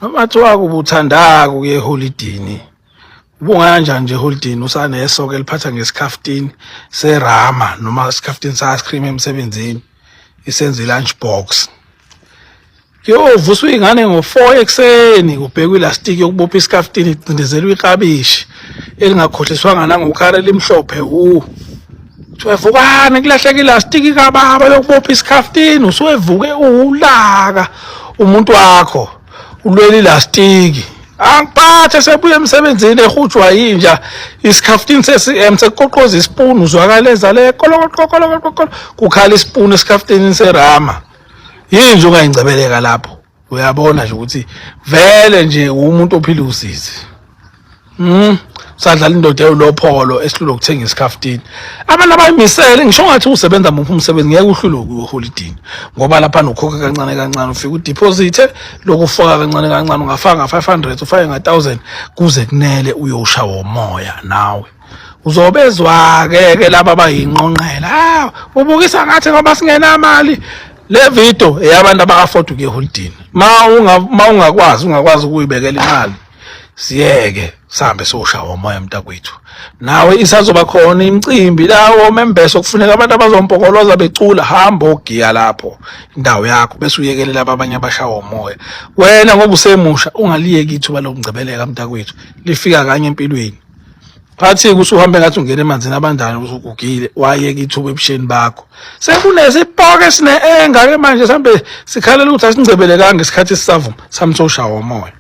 Amathi wako ubuthandaka ukuye eholidini. Ubungaya kanjani nje eholidini usanesoka eliphatha ngesikhafutini serama noma isikhafutini sa-ice cream emsebenzini isenze lunch box. Kuyovuswa ingane ngo-4 ekseni kubhekwa ilastiki yokubopha isikhafutini icindezelwe iklabishi elingakhohliswanga nangokhara elimhlophe Wevukane kulahleka ilastiki kababa yokubopha isikhafutini usuwevuke ulaka umuntu wakho ulwela ilastiki angiphathe sebuye emsebenzini ehujwa yinja isikhafutini sekuqoqoza ispoon uzwakaleza le kolokolo kukhala ispoon esikhafutini serama yinje ungayingcebeleka lapho uyabona nje ukuthi vele nje umuntu ophila usizi sadlala indoda elopholo esihlule ukuthenga isikhafutini abantu abayimisele ngisho ngathi usebenza muphi umsebenzi ngeke uhlule kuholidini ngoba lapha nokhokha kancane kancane ufika udeposit lokufaka kancane kancane ungafaka 500 ufake nga1000 kuze kunele uyoshawa umoya nawe uzobezwa ke laba abayinqonqela ubukisa ngathi ngoba singena imali le video eyabantu aba-afford ukuya eholidini ungakwazi ukuyibekela imali siyeke sihambe soshawa umoya mntakwethu nawe isazoba khona imicimbi lawo membese okufuneka abantu abazompokoloza becula hamba ogiya lapho indawo yakho bese uyekelela abanye abashawa umoya wena ngoba usemusha ungaliyeki ithuba lokungcebeleka mntakwethu lifika kanye empilweni phathi usuhambe ngathi ungena emanzini abandana usugugile wayeka ithuba ebusheni bakho sekunezibhoke sine-enga ke manje sihambe sikhalela ukuthi asingcebelekanga ngesikhathi sisavuma samsoshawa umoya.